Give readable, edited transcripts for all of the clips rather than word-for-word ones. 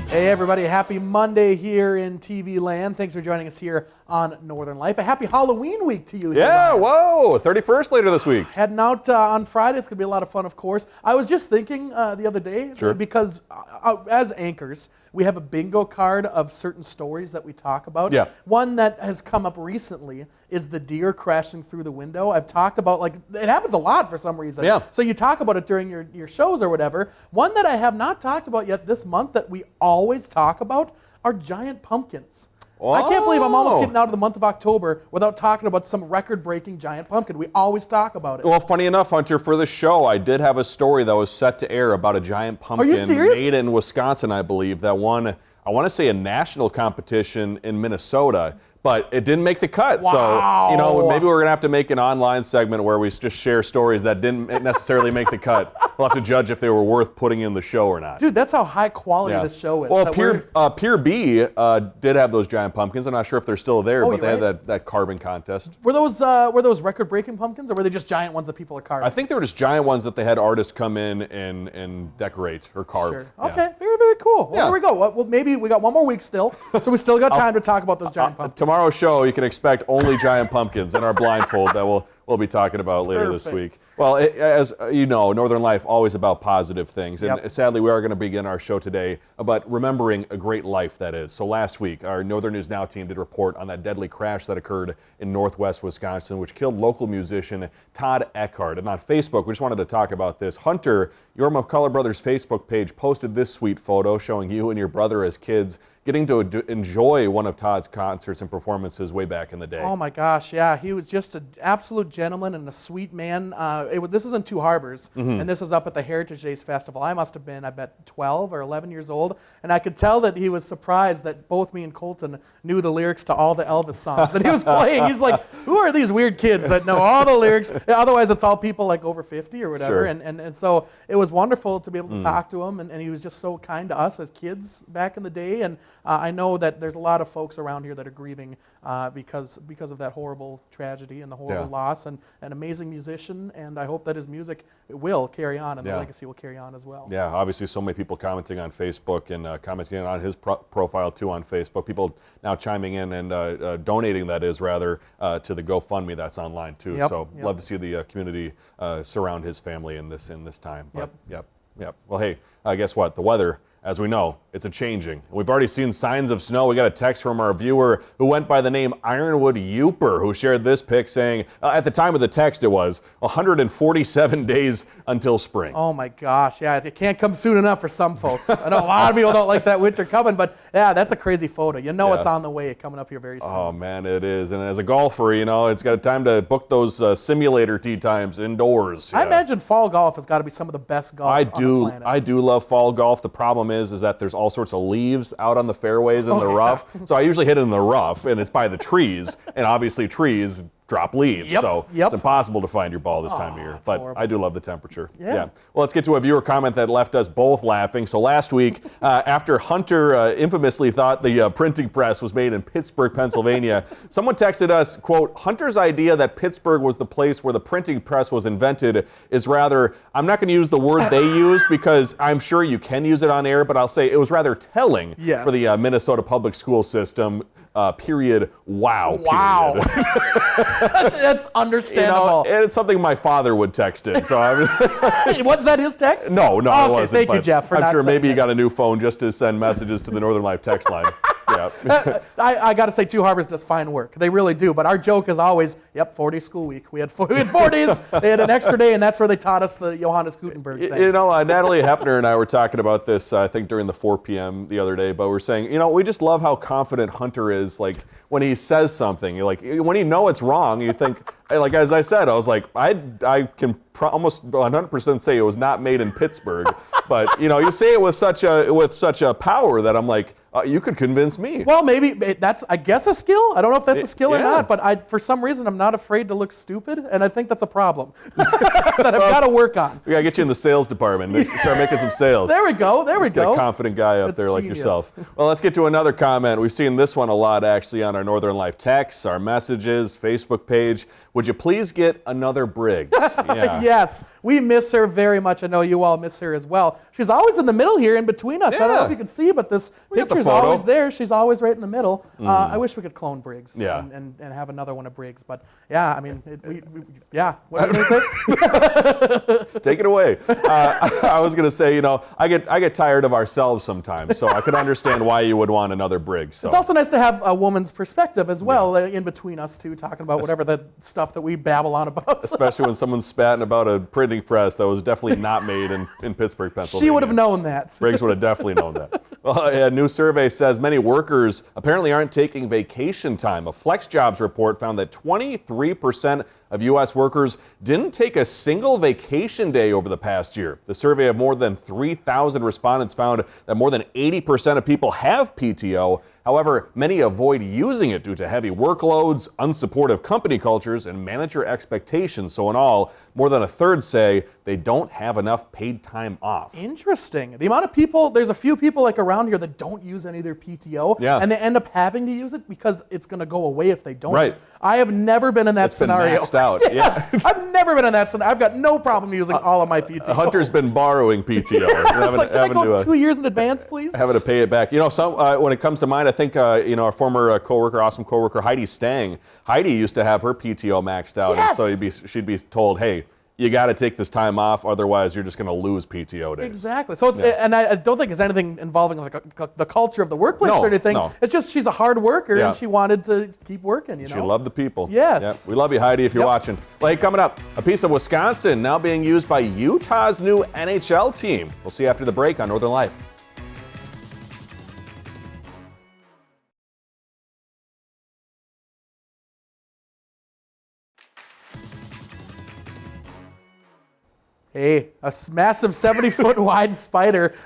Hey everybody, happy Monday here in TV land. Thanks for joining us here on Northern Life. A happy Halloween week to you. Yeah, whoa, 31st later this week. Heading out on Friday, it's going to be a lot of fun, of course. I was just thinking the other day, because as anchors, we have a bingo card of certain stories that we talk about. Yeah. One that has come up recently is the deer crashing through the window. I've talked about, like, it happens a lot for some reason. Yeah. So you talk about it during your shows or whatever. One that I have not talked about yet this month that we always talk about are giant pumpkins. Oh. I can't believe I'm almost getting out of the month of October without talking about some record-breaking giant pumpkin. We always talk about it. Well, funny enough, Hunter, for the show, I did have a story that was set to air about a giant pumpkin. Are you serious? Made in Wisconsin, I believe, that won, I want to say, a national competition in Minnesota. But it didn't make the cut. Wow. So, maybe we're going to have to make an online segment where we just share stories that didn't necessarily make the cut. We'll have to judge if they were worth putting in the show or not. Dude, that's how high quality this show is. Well, Pier B did have those giant pumpkins. I'm not sure if they're still there, but they had that carving contest. Were those record-breaking pumpkins, or were they just giant ones that people are carving? I think they were just giant ones that they had artists come in and decorate or carve. Sure. Okay, very, very cool. Well, there we go. Well, maybe we got one more week still, so we still got time to talk about those giant pumpkins. Tomorrow's show, you can expect only giant pumpkins in our blindfold that we'll be talking about later this week. Well, as you know, Northern Life, always about positive things. And sadly, we are going to begin our show today about remembering a great life that is. So last week, our Northern News Now team did a report on that deadly crash that occurred in northwest Wisconsin, which killed local musician Todd Eckhart. And on Facebook, we just wanted to talk about this. Hunter, your McCullough Brothers Facebook page posted this sweet photo showing you and your brother as kids getting to enjoy one of Todd's concerts and performances way back in the day. Oh my gosh, yeah. He was just an absolute gentleman and a sweet man. This is in Two Harbors, and this is up at the Heritage Days Festival. I must have been, I bet, 12 or 11 years old, and I could tell that he was surprised that both me and Colton knew the lyrics to all the Elvis songs that he was playing. He's like, who are these weird kids that know all the lyrics? Otherwise, it's all people like over 50 or whatever. Sure. And so it was wonderful to be able to talk to him, and he was just so kind to us as kids back in the day. And I know that there's a lot of folks around here that are grieving because of that horrible tragedy and the horrible loss, and an amazing musician, and I hope that his music will carry on and the legacy will carry on as well. Yeah, obviously so many people commenting on Facebook and commenting on his profile too on Facebook. People now chiming in and donating, that is, rather, to the GoFundMe that's online too. So love to see the community surround his family in this time. But, yep. Well, hey, guess what? The weather, as we know, it's a-changing. We've already seen signs of snow. We got a text from our viewer who went by the name Ironwood Youper, who shared this pic saying, at the time of the text, it was 147 days until spring. Oh my gosh, yeah, it can't come soon enough for some folks. I know a lot of people don't like that winter coming, but yeah, that's a crazy photo. You know it's on the way, coming up here very soon. Oh man, it is. And as a golfer, you know, it's got time to book those simulator tee times indoors. I imagine fall golf has got to be some of the best golf on the planet. I do love fall golf. The problem is that there's all sorts of leaves out on the fairways in the rough. So I usually hit it in the rough, and it's by the trees, and obviously trees drop leaves, so it's impossible to find your ball this time of year. But horrible. I do love the temperature. Yeah. Well, let's get to a viewer comment that left us both laughing. So last week, after Hunter infamously thought the printing press was made in Pittsburgh, Pennsylvania, someone texted us, quote, Hunter's idea that Pittsburgh was the place where the printing press was invented is rather, I'm not going to use the word they use because I'm sure you can use it on air, but I'll say it was rather telling for the Minnesota public school system. Period. Wow. Period. That's understandable. You know, it's something my father would text in. So was that his text? No, it wasn't. Thank you, Jeff. I'm sure maybe he got a new phone just to send messages to the Northern Life text line. Yeah. I got to say, Two Harbors does fine work. They really do. But our joke is always, 4-day school week. We had 4 days. They had an extra day, and that's where they taught us the Johannes Gutenberg thing. You know, Natalie Hepner and I were talking about this, I think, during the 4 p.m. the other day. But we're saying, you know, we just love how confident Hunter is. Like, when he says something, you're like, when you know it's wrong, you think, like, as I said, I was like, I can almost 100% say it was not made in Pittsburgh. But, you know, you say it with such a power that I'm like, you could convince me. Well, maybe that's, I guess, a skill. I don't know if that's a skill or not, but for some reason, I'm not afraid to look stupid, and I think that's a problem that I've got to work on. We got to get you in the sales department. Start making some sales. There we go. Get a confident guy up there like yourself. Well, let's get to another comment. We've seen this one a lot, actually, on our Northern Life texts, our messages, Facebook page, would you please get another Briggs? Yeah. Yes, we miss her very much. I know you all miss her as well. She's always in the middle here in between us. I don't know if you can see, but this picture's always there. She's always right in the middle. I wish we could clone Briggs and have another one of Briggs. But yeah, I mean, what are you going to say? Take it away. I was going to say, I get tired of ourselves sometimes, so I could understand why you would want another Briggs. So. It's also nice to have a woman's perspective as well in between us two, talking about whatever the stuff that we babble on about. Especially when someone's spatting about a printing press that was definitely not made in Pittsburgh, Pennsylvania. She would have known that. Briggs would have definitely known that. Well, a new survey says many workers apparently aren't taking vacation time. A FlexJobs report found that 23% of U.S. workers didn't take a single vacation day over the past year. The survey of more than 3,000 respondents found that more than 80% of people have PTO. However, many avoid using it due to heavy workloads, unsupportive company cultures, and manager expectations. So in all, more than a third say they don't have enough paid time off. Interesting. The amount of people, there's a few people like around here that don't use any of their PTO, and they end up having to use it because it's going to go away if they don't. Right. I have never been in that scenario. Been maxed out. Yes. Yeah. I've never been in that scenario. I've got no problem using all of my PTO. Hunter's been borrowing PTO. It's like, can I go 2 years in advance, please? Having to pay it back. When it comes to mine, I think, our former coworker, awesome coworker, Heidi Stang, Heidi used to have her PTO maxed out. Yes. And so she'd be told, hey, you got to take this time off, otherwise you're just going to lose PTO days. Exactly. So it's, and I don't think it's anything involving like the culture of the workplace or anything. No. It's just she's a hard worker and she wanted to keep working. She loved the people. Yes. We love you, Heidi, if you're watching. Well, hey, coming up, a piece of Wisconsin now being used by Utah's new NHL team. We'll see you after the break on Northern Life. Hey, a massive 70-foot wide spider.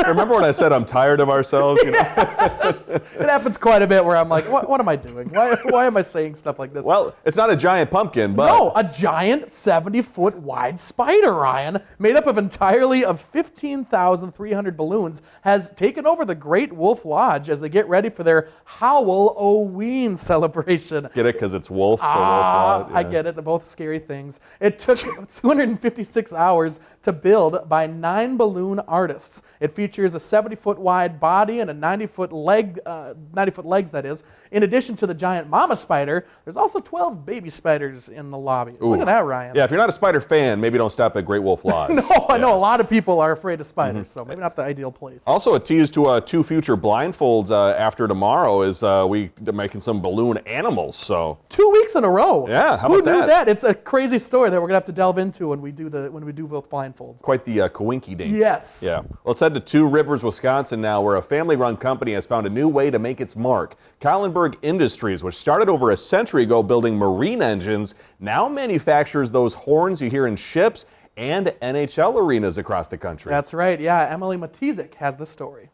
Remember when I said I'm tired of ourselves? It happens quite a bit where I'm like, what am I doing? Why am I saying stuff like this? Well, it's not a giant pumpkin, but... No, a giant 70-foot wide spider, Ryan, made up entirely of 15,300 balloons, has taken over the Great Wolf Lodge as they get ready for their Howl-O-Ween celebration. Get it? Because it's wolf, the Wolf Lodge. Yeah. I get it. They're both scary things. It took 256 hours to build by 9 balloon artists. It features a 70-foot wide body and a 90-foot legs, that is. In addition to the giant mama spider, there's also 12 baby spiders in the lobby. Ooh. Look at that, Ryan. Yeah, if you're not a spider fan, maybe don't stop at Great Wolf Lodge. I know a lot of people are afraid of spiders, so maybe not the ideal place. Also, a tease to 2 future blindfolds after tomorrow is we're making some balloon animals. So 2 weeks in a row. Yeah, how about Who knew that? It's a crazy story that we're gonna have to delve into when we do both blindfolds. Quite the coinky dink. Yes. Yeah. Let's head to Two Rivers, Wisconsin now, where a family-run company has found a new way to make its mark. Kahlenberg Industries, which started over a century ago building marine engines, now manufactures those horns you hear in ships and NHL arenas across the country. That's right. Yeah, Emily Matizik has the story.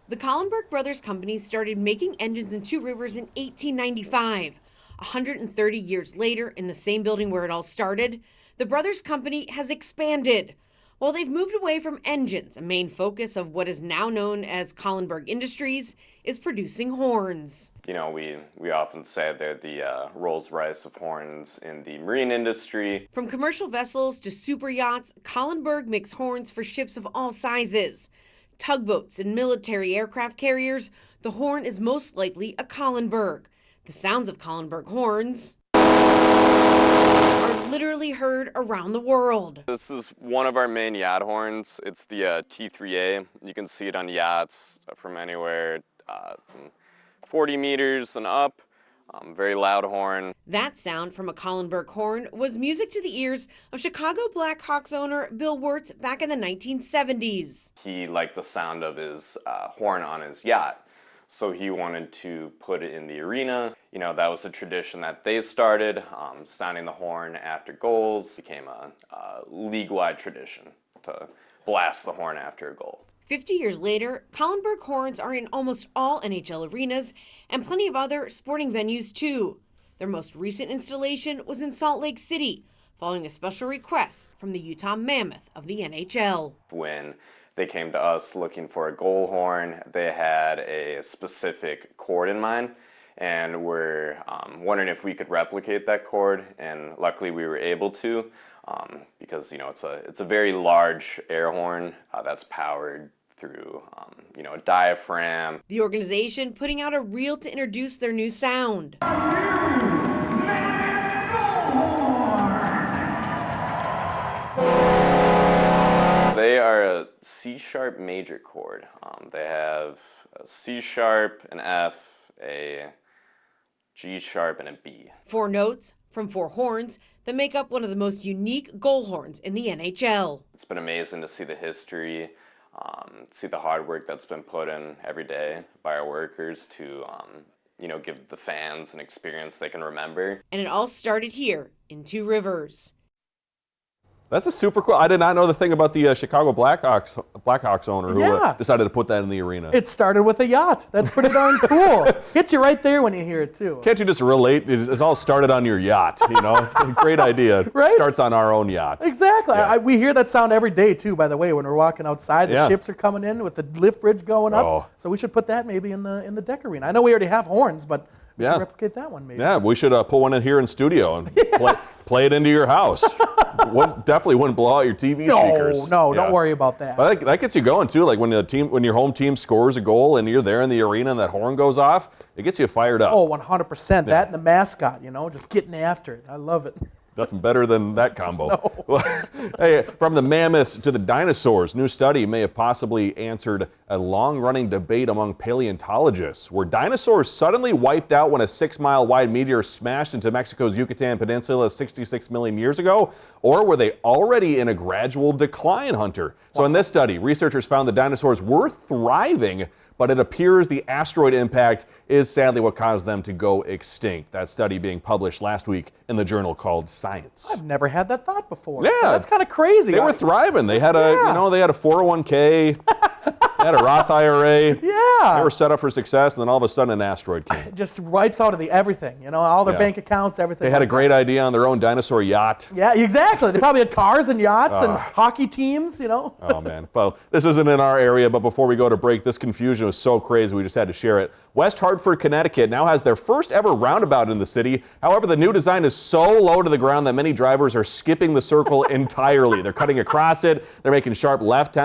The Kahlenberg Brothers Company started making engines in Two Rivers in 1895. 130 years later, in the same building where it all started, the Brothers Company has expanded. While they've moved away from engines, a main focus of what is now known as Kahlenberg Industries is producing horns. We often say they're the Rolls-Royce of horns in the marine industry. From commercial vessels to super yachts, Kahlenberg makes horns for ships of all sizes. Tugboats and military aircraft carriers, the horn is most likely a Kahlenberg. The sounds of Kahlenberg horns are literally heard around the world. This is one of our main yacht horns. It's the T3A. You can see it on yachts from anywhere from 40 meters and up. Very loud horn. That sound from a Kahlenberg horn was music to the ears of Chicago Blackhawks owner Bill Wirtz back in the 1970s. He liked the sound of his horn on his yacht, so he wanted to put it in the arena. That was a tradition that they started. Sounding the horn after goals became a league-wide tradition to blast the horn after a goal. 50 years later, Kahlenberg horns are in almost all NHL arenas and plenty of other sporting venues too. Their most recent installation was in Salt Lake City, following a special request from the Utah Mammoth of the NHL. When they came to us looking for a goal horn, they had a specific chord in mind, and we're wondering if we could replicate that chord, and luckily we were able to, because it's a very large air horn that's powered through a diaphragm. The organization putting out a reel to introduce their new sound. They are a C-sharp major chord. They have a C-sharp, an F, a G-sharp, and a B. 4 notes from 4 horns that make up one of the most unique goal horns in the NHL. It's been amazing to see the history, see the hard work that's been put in every day by our workers to give the fans an experience they can remember. And it all started here in Two Rivers. That's a super cool. I did not know the thing about the Chicago Blackhawks owner who decided to put that in the arena. It started with a yacht. That's pretty darn cool. Hits you right there when you hear it too. Can't you just relate? It's all started on your yacht, Great idea. Right? Starts on our own yacht. Exactly. Yeah. We hear that sound every day too, by the way, when we're walking outside. The ships are coming in with the lift bridge going up. Oh. So we should put that maybe in the deck arena. I know we already have horns, but we should replicate that one maybe. Yeah, we should put one in here in studio and play it into your house. Definitely wouldn't blow out your TV speakers. No, don't worry about that. But that gets you going too. Like when your home team scores a goal and you're there in the arena and that horn goes off, it gets you fired up. Oh, 100%. That and the mascot, just getting after it. I love it. Nothing better than that combo. No. Hey, from the mammoths to the dinosaurs, new study may have possibly answered a long-running debate among paleontologists. Were dinosaurs suddenly wiped out when a 6-mile wide meteor smashed into Mexico's Yucatan Peninsula 66 million years ago? Or were they already in a gradual decline, Hunter? So in this study, researchers found that dinosaurs were thriving, but it appears the asteroid impact is sadly what caused them to go extinct. That study being published last week in the journal called Science. I've never had that thought before. Yeah. That's kind of crazy. They were thriving. They had a 401k. They had a Roth IRA. Yeah. They were set up for success, and then all of a sudden an asteroid came. It just wipes out of everything, all their bank accounts, everything. They had a great idea on their own dinosaur yacht. Yeah, exactly. They probably had cars and yachts and hockey teams, Oh, man. Well, this isn't in our area, but before we go to break, this confusion was so crazy we just had to share it. West Hartford, Connecticut now has their first ever roundabout in the city. However, the new design is so low to the ground that many drivers are skipping the circle entirely. They're cutting across it. They're making sharp left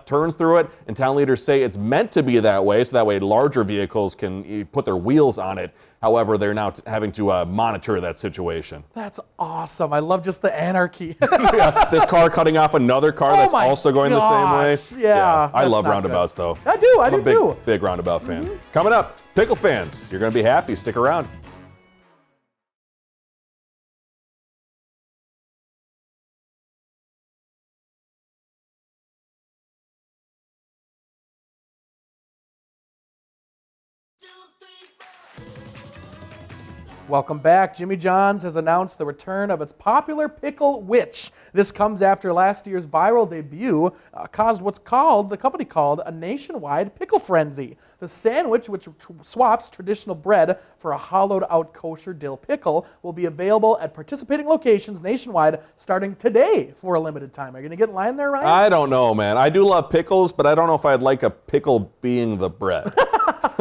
turns through it. And town leaders say it's meant to be that way, so that way larger vehicles can put their wheels on it. However, they're now having to monitor that situation. That's awesome. I love just the anarchy. This car cutting off another car that's also going the same way. Yeah. I love roundabouts, though. I do. I'm a too. Big roundabout fan. Coming up, pickle fans. You're going to be happy. Stick around. Welcome back. Jimmy John's has announced the return of its popular Pickle Witch. This comes after last year's viral debut caused the company called a nationwide pickle frenzy. The sandwich, which swaps traditional bread for a hollowed-out kosher dill pickle, will be available at participating locations nationwide starting today for a limited time. Are you going to get in line there, Ryan? I don't know, man. I do love pickles, but I don't know if I'd like a pickle being the bread.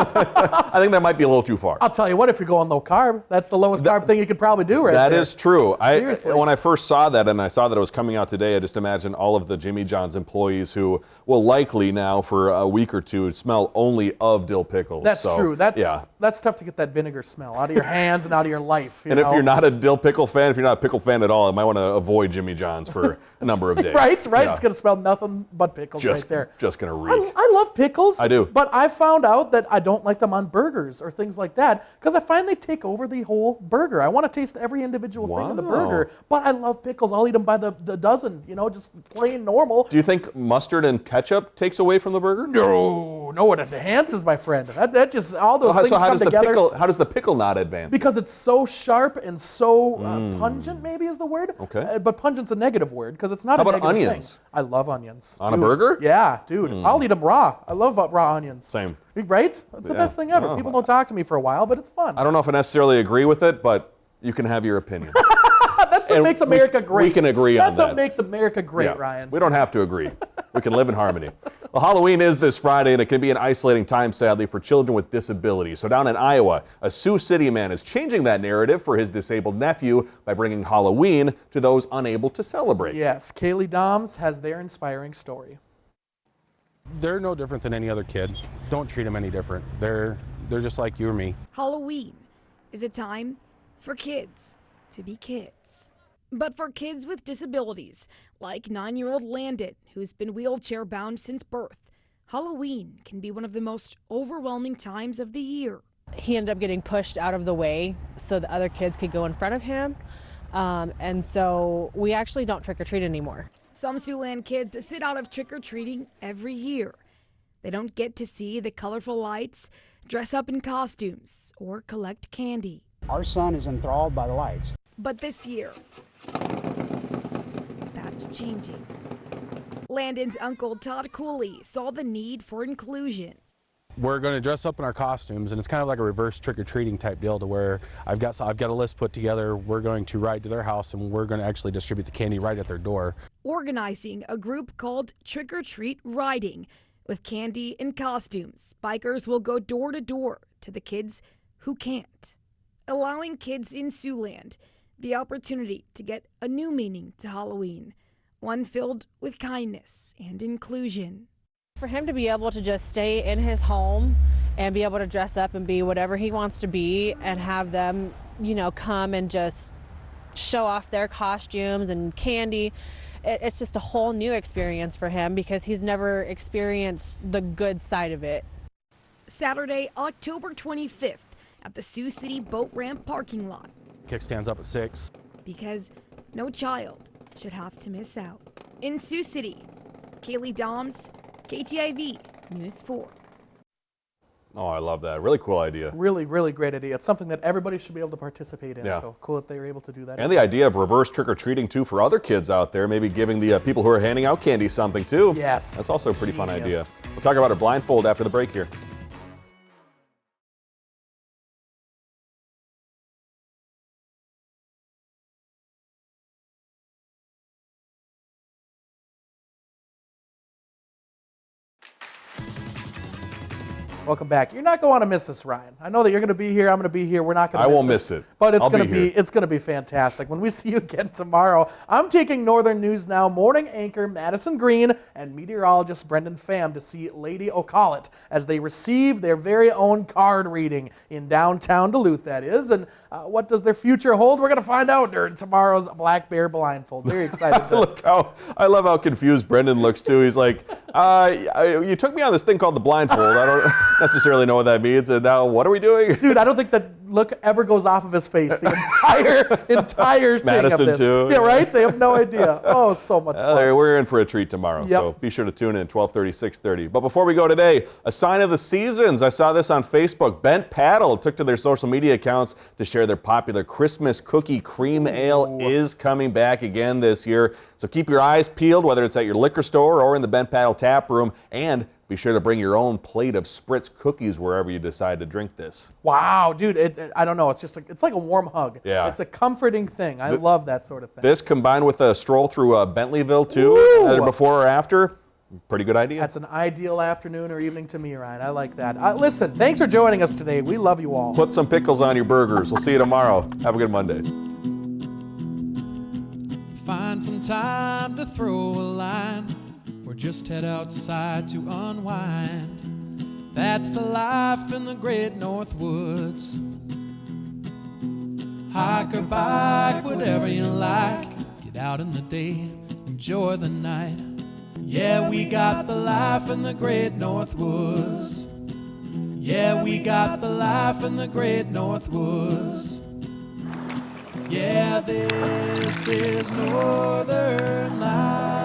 I think that might be a little too far. I'll tell you what, if you're going low carb, that's the lowest carb thing you could probably do right there. That is true. Seriously. When I first saw that and I saw that it was coming out today, I just imagined all of the Jimmy John's employees who will likely now for a week or two smell only of dill pickles. That's true. That's tough to get that vinegar smell out of your hands and out of your life. If you're not a dill pickle fan, if you're not a pickle fan at all, you might want to avoid Jimmy John's for a number of days. Right. Yeah. It's going to smell nothing but pickles right there. Just going to reek. I love pickles. I do. But I found out that I don't like them on burgers or things like that because I find they take over the whole burger. I want to taste every individual thing in the burger, but I love pickles. I'll eat them by the dozen, just plain normal. Do you think mustard and ketchup takes away from the burger? No, it enhances, my friend. That just, all those things come together. How does the pickle not advance? Because it's so sharp and so pungent, maybe is the word. Okay. But pungent's a negative word because it's not a negative thing. How about onions? I love onions. On a burger? Yeah, dude. I'll eat them raw. I love raw onions. Same. Right? That's the best thing ever. Oh. People don't talk to me for a while, but it's fun. I don't know if I necessarily agree with it, but you can have your opinion. That's what makes America great. We can agree on that. That's what makes America great, Yeah, Ryan. We don't have to agree. We can live in harmony. Well, Halloween is this Friday, and it can be an isolating time, sadly, for children with disabilities. So down in Iowa, a Sioux City man is changing that narrative for his disabled nephew by bringing Halloween to those unable to celebrate. Yes, Kaylee Doms has their inspiring story. They're no different than any other kid. Don't treat them any different. They're just like you or me. Halloween is a time for kids to be kids. But for kids with disabilities, like 9-year-old Landon, who's been wheelchair bound since birth, Halloween can be one of the most overwhelming times of the year. He ended up getting pushed out of the way so the other kids could go in front of him. And so we actually don't trick or treat anymore. Some Siouxland kids sit out of trick-or-treating every year. They don't get to see the colorful lights, dress up in costumes, or collect candy. Our son is enthralled by the lights. But this year, that's changing. Landon's uncle, Todd Cooley, saw the need for inclusion. We're going to dress up in our costumes, and it's kind of like a reverse trick-or-treating type deal to where I've got a list put together. We're going to ride to their house, and we're going to actually distribute the candy right at their door. Organizing a group called Trick or Treat Riding. With candy and costumes, bikers will go door to door to the kids who can't, allowing kids in Siouxland the opportunity to get a new meaning to Halloween, one filled with kindness and inclusion. For him to be able to just stay in his home and be able to dress up and be whatever he wants to be and have them, come and just show off their costumes and candy, it's just a whole new experience for him because he's never experienced the good side of it. Saturday, October 25th at the Sioux City Boat Ramp parking lot. Kickstand's up at 6. Because no child should have to miss out. In Sioux City, Kaylee Doms, KTIV News 4. Oh, I love that. Really cool idea. Really, really great idea. It's something that everybody should be able to participate in. Yeah. So cool that they were able to do that. And the idea of reverse trick-or-treating, too, for other kids out there, maybe giving the people who are handing out candy something, too. Yes. That's also a pretty fun idea. Genius. We'll talk about a blindfold after the break here. Welcome back. You're not going to want to miss this, Ryan. I know that you're going to be here. I'm going to be here. We're not going to I miss won't this, miss it. But it's I'll going to be here. it's going to be fantastic. When we see you again tomorrow, I'm taking Northern News Now morning anchor Madison Green and meteorologist Brendan Pham to see Lady O'Callaghan as they receive their very own card reading in downtown Duluth, that is. And what does their future hold? We're going to find out during tomorrow's Black Bear Blindfold. Very excited to. I love how confused Brendan looks, too. He's like, you took me on this thing called the blindfold. I don't necessarily know what that means. And now what are we doing? Dude, I don't think that look ever goes off of his face the entire thing Madison, of this. too. Yeah, right? They have no idea. Oh, so much fun. We're in for a treat tomorrow, Yep. so be sure to tune in 12:30, 6:30. But before we go today, a sign of the seasons. I saw this on Facebook. Bent Paddle took to their social media accounts to share their popular Christmas cookie cream ale is coming back again this year. So keep your eyes peeled, whether it's at your liquor store or in the Bent Paddle tap room, and be sure to bring your own plate of Spritz cookies wherever you decide to drink this. Wow, dude, I don't know. It's just it's like a warm hug. Yeah. It's a comforting thing. I love that sort of thing. This combined with a stroll through Bentleyville, too, Ooh. before or after, pretty good idea. That's an ideal afternoon or evening to me, Ryan. I like that. Listen, thanks for joining us today. We love you all. Put some pickles on your burgers. We'll see you tomorrow. Have a good Monday. Find some time to throw a line or just head outside to unwind. That's the life in the great North Woods. Hike or bike, whatever you like. Get out in the day, enjoy the night. Yeah, we got the life in the great North Woods. Yeah, we got the life in the great North Woods. Yeah, this is Northern Life.